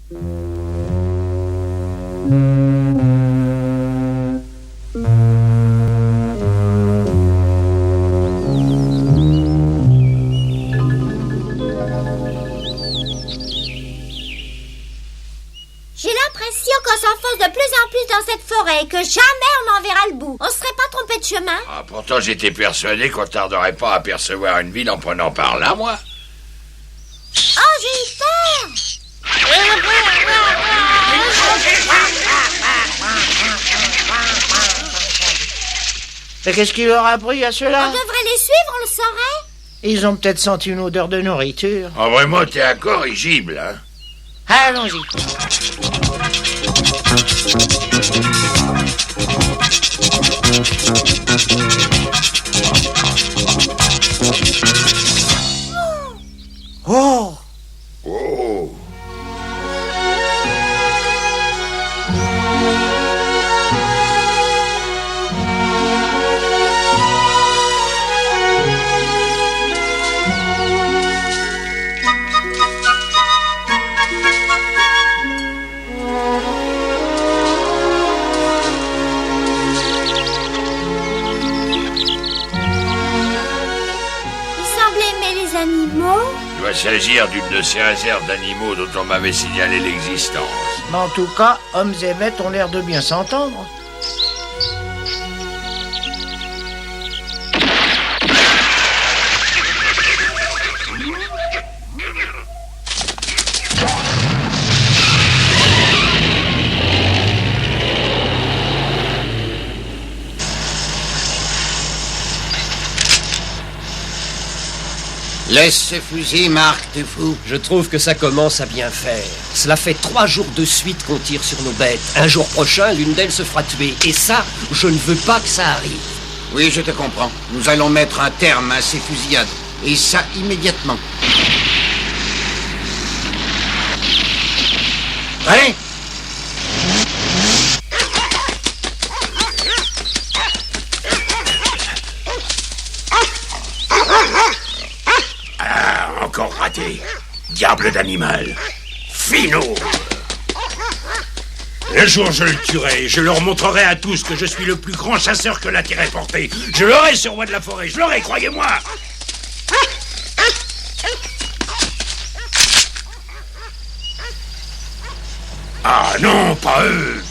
J'ai l'impression qu'on s'enfonce de plus en plus dans cette forêt et que jamais on en verra le bout. On se serait pas trompé de chemin? Ah, pourtant, j'étais persuadé qu'on tarderait pas à apercevoir une ville en prenant par là, moi. Oh, j'ai eu peur! Mais qu'est-ce qu'il leur a pris à ceux-là? On devrait les suivre, on le saurait. Ils ont peut-être senti une odeur de nourriture. Ah, vraiment, t'es incorrigible, hein? Allons-y. Oh! Oh! Il doit s'agir d'une de ces réserves d'animaux dont on m'avait signalé l'existence. Mais en tout cas, hommes et bêtes ont l'air de bien s'entendre. Laisse ces fusils, Marc, t'es fou. Je trouve que ça commence à bien faire. Cela fait 3 jours de suite qu'on tire sur nos bêtes. Un jour prochain, l'une d'elles se fera tuer. Et ça, je ne veux pas que ça arrive. Oui, je te comprends. Nous allons mettre un terme à ces fusillades. Et ça, immédiatement. Allez! Encore raté. Diable d'animal. Finot. Un jour, je le tuerai. Je leur montrerai à tous que je suis le plus grand chasseur que la terre ait porté. Je l'aurai, ce roi de la forêt. Je l'aurai, croyez-moi. Ah non, pas eux.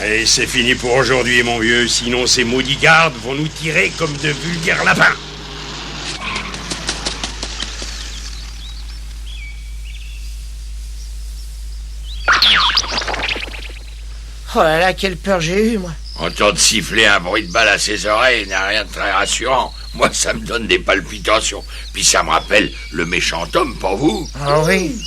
Allez, c'est fini pour aujourd'hui, mon vieux. Sinon, ces maudits gardes vont nous tirer comme de vulgaires lapins. Oh là là, quelle peur j'ai eue, moi. Entendre siffler un bruit de balle à ses oreilles n'a rien de très rassurant. Moi, ça me donne des palpitations. Puis ça me rappelle le méchant homme, pas vous? Ah oui.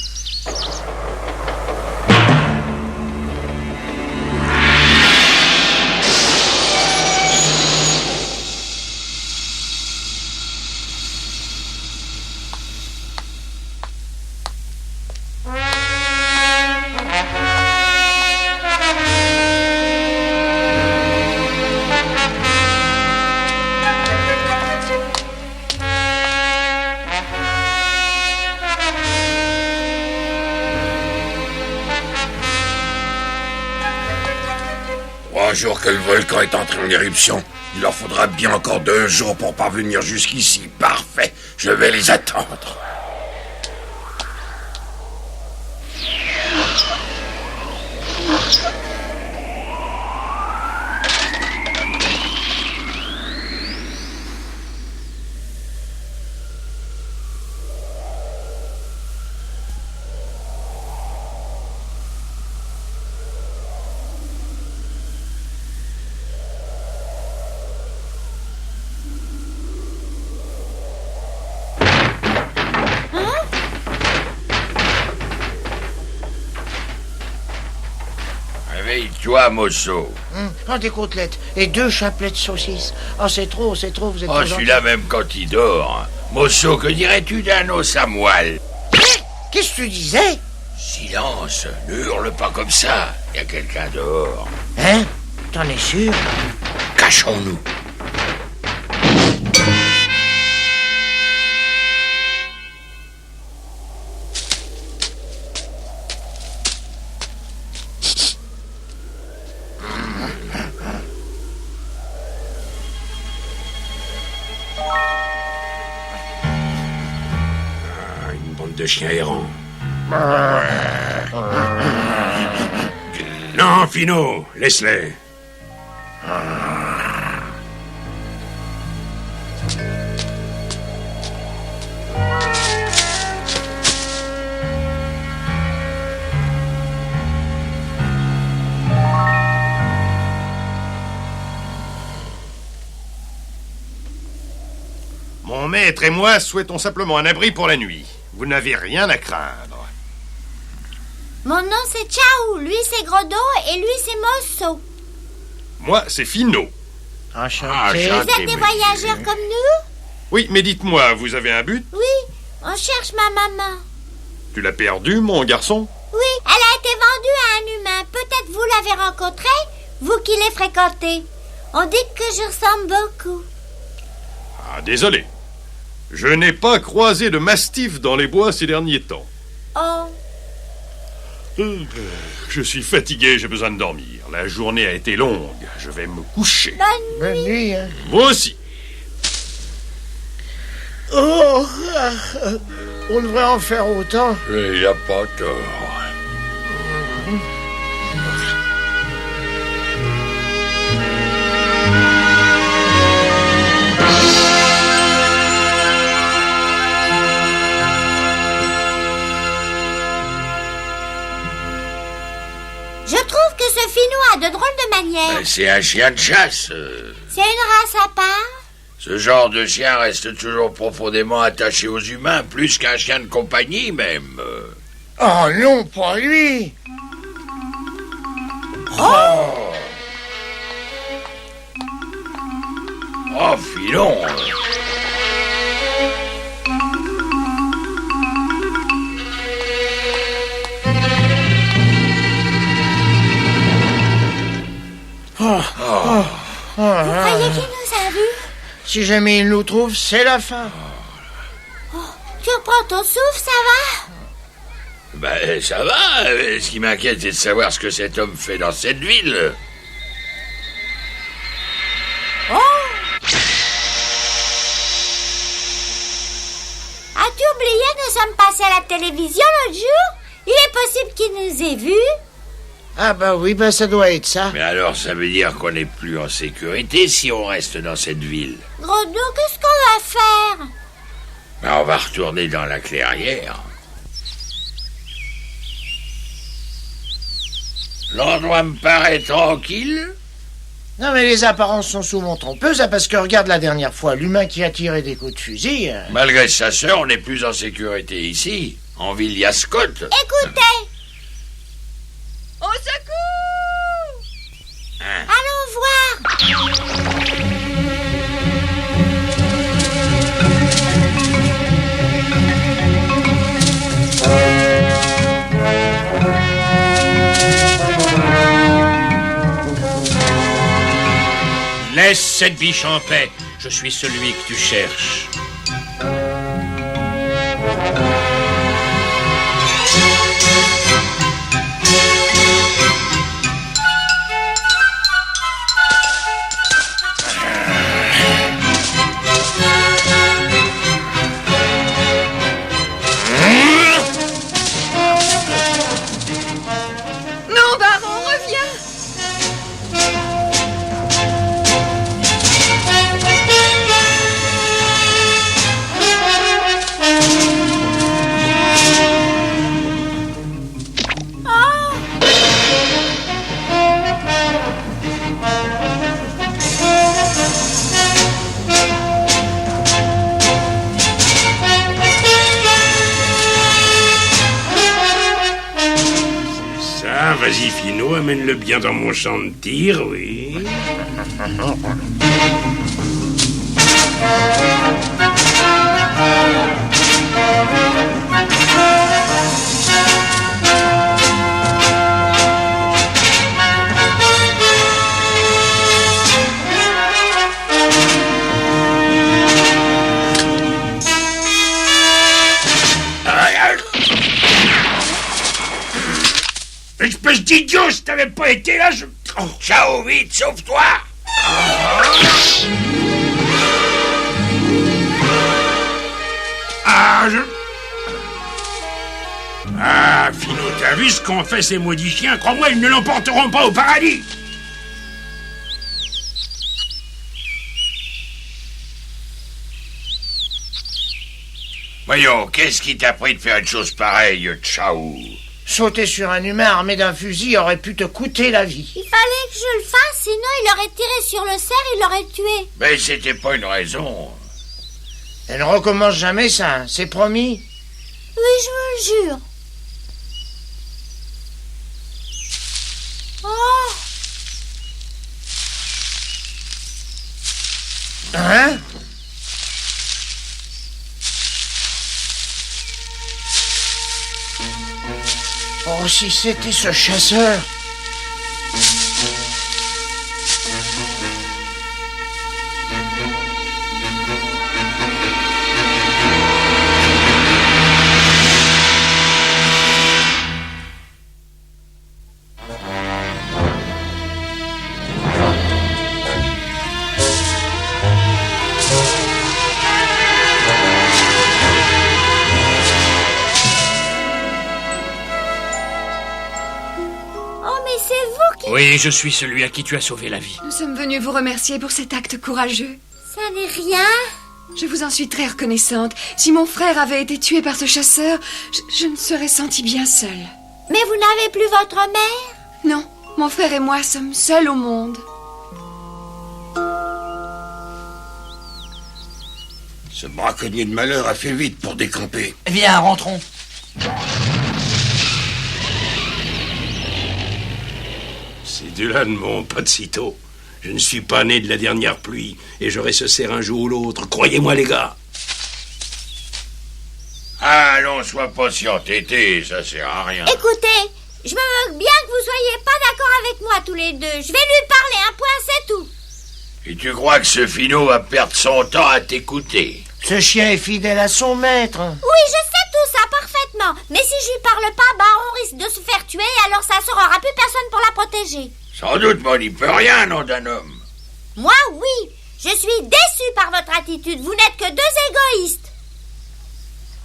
Jour que le volcan est entré en éruption. Il leur faudra bien encore 2 jours pour parvenir jusqu'ici. Parfait, je vais les attendre. Réveille-toi, Mosso. Oh, des côtelettes et 2 chapelets de saucisses. Oh, c'est trop, vous êtes Oh, trop celui-là même quand il dort. Mosso, que dirais-tu d'un os à moelle? Qu'est-ce que tu disais? Silence, ne hurle pas comme ça. Il y a quelqu'un dehors. Hein? T'en es sûr? Cachons-nous. bande de chiens errants. Non, Finot, laisse-les. Mon maître et moi souhaitons simplement un abri pour la nuit. Vous n'avez rien à craindre. Mon nom c'est Ciao, lui c'est Grodo et lui c'est Mosso. Moi, c'est Finot. Enchanté. Vous êtes des voyageurs comme nous? Oui, mais dites-moi, vous avez un but? Oui, on cherche ma maman. Tu l'as perdu, mon garçon? Oui, elle a été vendue à un humain. Peut-être vous l'avez rencontrée, vous qui les fréquentez. On dit que je ressemble beaucoup. Ah, désolé. Je n'ai pas croisé de mastif dans les bois ces derniers temps. Oh, Je suis fatigué, j'ai besoin de dormir. La journée a été longue. Je vais me coucher. Bonne nuit, hein. Moi aussi. Oh, on devrait en faire autant. Il n'y a pas tort. je trouve que ce Finot a de drôles de manières. Ben, c'est un chien de chasse. C'est une race à part? Ce genre de chien reste toujours profondément attaché aux humains, plus qu'un chien de compagnie même. Oh non, pas lui. Oh, filon. Vous croyez qu'il nous a vus? Si jamais il nous trouve, c'est la fin. Tu reprends ton souffle, ça va? Ben, ça va. Ce qui m'inquiète, c'est de savoir ce que cet homme fait dans cette ville. As-tu oublié, nous sommes passés à la télévision l'autre jour? Il est possible qu'il nous ait vus. Ah bah oui, bah ça doit être ça. Mais alors, ça veut dire qu'on n'est plus en sécurité si on reste dans cette ville. Grodo, qu'est-ce qu'on va faire? Ben, on va retourner dans la clairière. L'endroit me paraît tranquille. Non mais les apparences sont souvent trompeuses, hein, parce que regarde la dernière fois, l'humain qui a tiré des coups de fusil. Malgré sa sœur, on n'est plus en sécurité ici. En ville, il y a Scott. Écoutez, Au secours! allons voir. Laisse cette biche en paix. Je suis celui que tu cherches. Non, Baron, reviens! Ça, vas-y, Finot, amène-le bien dans mon champ de tir, oui. Espèce d'idiot, si t'avais pas été là, je... Oh. Ciao, vite, sauve-toi. Ah, je... Ah, Finot, t'as vu ce qu'ont fait ces maudits chiens? Crois-moi, ils ne l'emporteront pas au paradis. Voyons, qu'est-ce qui t'a pris de faire une chose pareille, Tchaou? Sauter sur un humain armé d'un fusil aurait pu te coûter la vie. Il fallait que je le fasse, sinon il aurait tiré sur le cerf, il l'aurait tué. Mais c'était pas une raison. Elle ne recommence jamais ça, hein, c'est promis. Oui, je vous le jure. Oh, Hein? Oh, si c'était ce chasseur. oh, mais c'est vous qui... Oui, je suis celui à qui tu as sauvé la vie. Nous sommes venus vous remercier pour cet acte courageux. Ça n'est rien. Je vous en suis très reconnaissante. Si mon frère avait été tué par ce chasseur, je me serais sentie bien seule. Mais vous n'avez plus votre mère? Non, mon frère et moi sommes seuls au monde. Ce braconnier de malheur a fait vite pour décamper. Viens, rentrons. C'est Dylan, mon pote Cito. Je ne suis pas né de la dernière pluie, et j'aurai ce cerf un jour ou l'autre. Croyez-moi, les gars. Allons, sois patient, Tété, ça sert à rien. Écoutez, je me moque bien que vous soyez pas d'accord avec moi tous les deux. Je vais lui parler, un point, c'est tout. Et tu crois que ce Finot va perdre son temps à t'écouter? Ce chien est fidèle à son maître. Oui, je sais tout ça parfaitement. Mais si je lui parle pas, bah on risque de se faire tuer, alors ça sera plus personne pour la protéger. Sans doute, mais on n'y peut rien, nom d'un homme. Moi, oui. Je suis déçue par votre attitude. Vous n'êtes que deux égoïstes.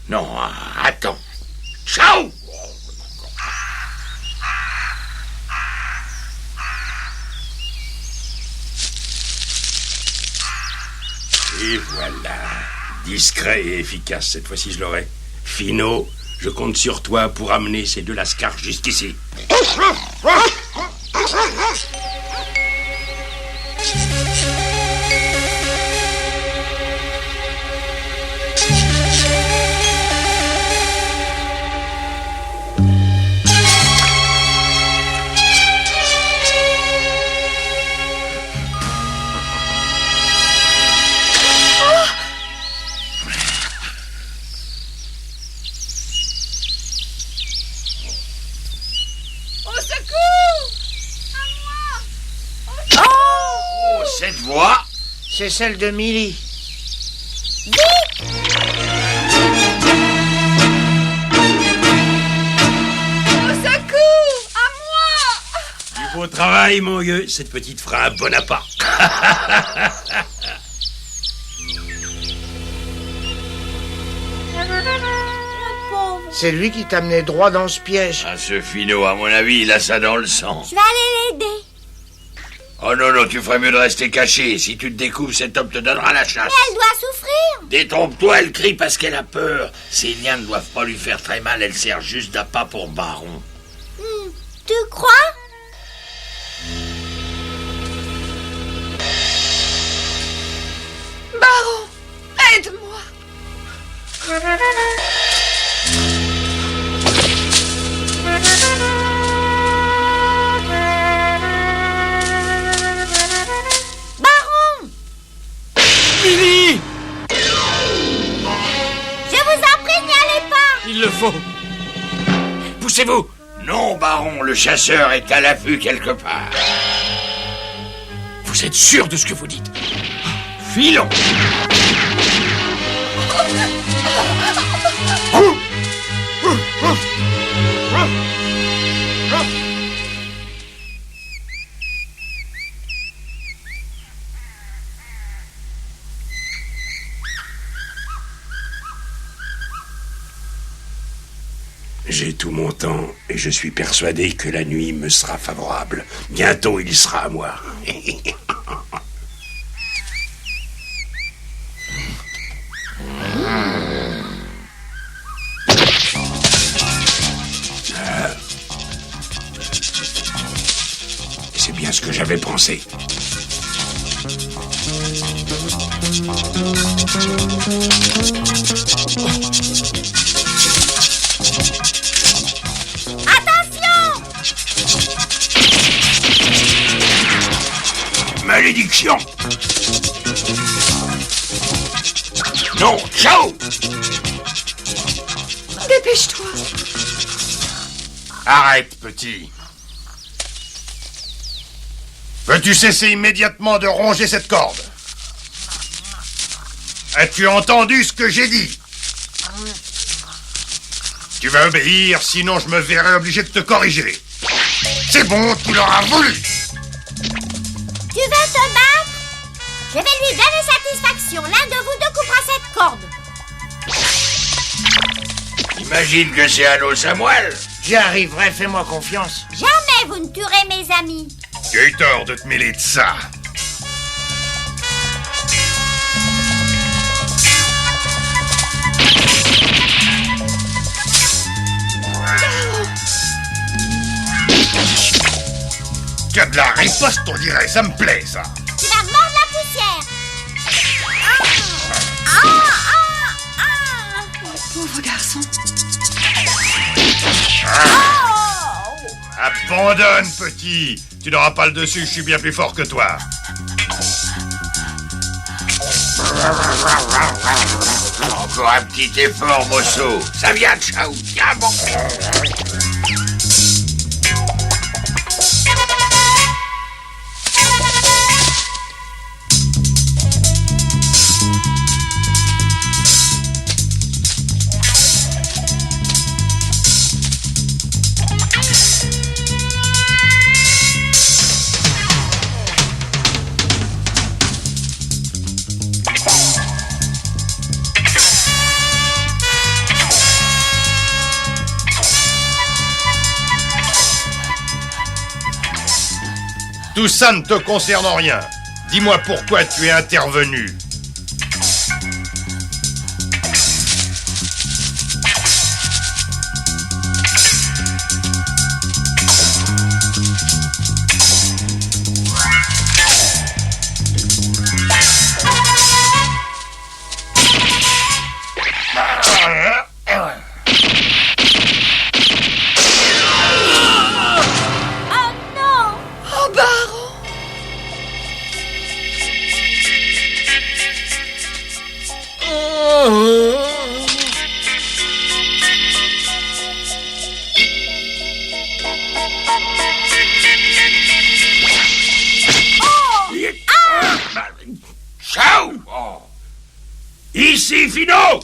Non, attends. Ciao! Et voilà. Discret et efficace, cette fois-ci je l'aurai. Finot, je compte sur toi pour amener ces deux lascars jusqu'ici. Au secours! Oh, cette voix! C'est celle de Milly. Au secours! À moi! Du beau travail, mon vieux. Cette petite fera un Bonaparte. Pauvre. C'est lui qui t'a mené droit dans ce piège. Ah, ce Finot, à mon avis, il a ça dans le sang. Je vais aller l'aider. Oh non, non, tu ferais mieux de rester caché. Si tu te découvres, cet homme te donnera la chasse. Elle doit souffrir. Détrompe-toi, elle crie parce qu'elle a peur. Ces liens ne doivent pas lui faire très mal, elle sert juste d'appât pour Baron. Tu crois? Baron, aide-moi! Baron! Milly! Je vous en prie, n'y allez pas. Il le faut. Poussez-vous. Non, Baron, le chasseur est à l'affût quelque part. Vous êtes sûr de ce que vous dites? Filons. J'ai tout mon temps et je suis persuadé que la nuit me sera favorable. Bientôt, il sera à moi. C'est bien ce que j'avais pensé. Attention! Malédiction! Non, ciao! Dépêche-toi. Arrête, petit. Veux-tu cesser immédiatement de ronger cette corde? As-tu entendu ce que j'ai dit? Tu vas obéir, sinon je me verrai obligé de te corriger. C'est bon, tu l'auras voulu. Tu veux te battre? Je vais lui donner satisfaction. L'un de vous deux coupera cette corde. Imagine que c'est un os à moelle. J'y arriverai, fais-moi confiance. Jamais vous ne tuerez mes amis. Tu as eu tort de te mêler de ça. Tu as de la riposte, on dirait, ça me plaît, ça. Tu vas mordre la poussière. Pauvre garçon. Abandonne, petit. Tu n'auras pas le dessus, je suis bien plus fort que toi. Encore un petit effort, mosso. Ça vient de Chao. Tiens, bon. Tout ça ne te concerne en rien. Dis-moi pourquoi tu es intervenu. Chao. Ici, Fino!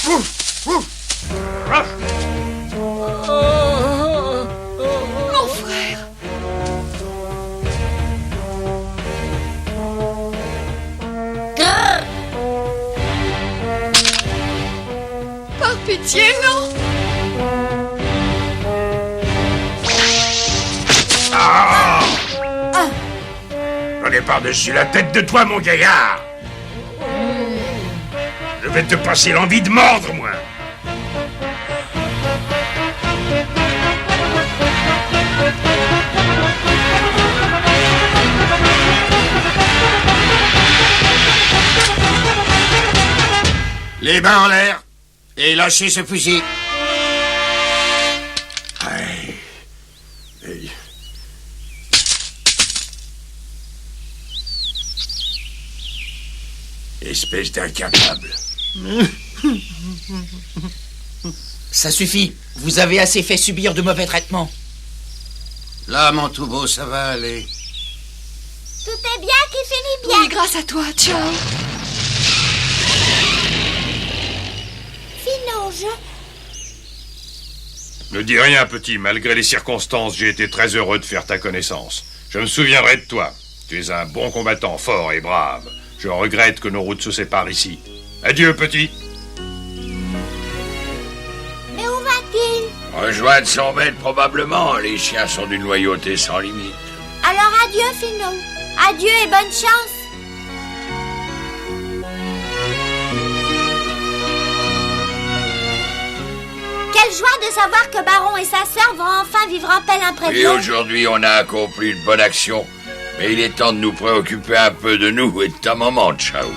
Mon frère. Par pitié, non. J'en ai par-dessus la tête de toi, mon gaillard! Je vais te passer l'envie de mordre, moi! Les mains en l'air et lâchez ce fusil. Aïe. Aïe. Espèce d'incapable. Ça suffit. Vous avez assez fait subir de mauvais traitements. Là, mon tout beau, ça va aller. Tout est bien qui finit bien. Oui, grâce à toi. Ciao. Fino, Ne dis rien, petit. Malgré les circonstances, j'ai été très heureux de faire ta connaissance. Je me souviendrai de toi. Tu es un bon combattant, fort et brave. Je regrette que nos routes se séparent ici. Adieu, petit. Mais où va-t-il? Rejoindre son maître, probablement. Les chiens sont d'une loyauté sans limite. Alors adieu, Finot. Adieu et bonne chance. Quelle joie de savoir que Baron et sa sœur vont enfin vivre en paix l'un près de Et l'autre. aujourd'hui, on a accompli une bonne action. Mais il est temps de nous préoccuper un peu de nous et de ta maman, Ciao.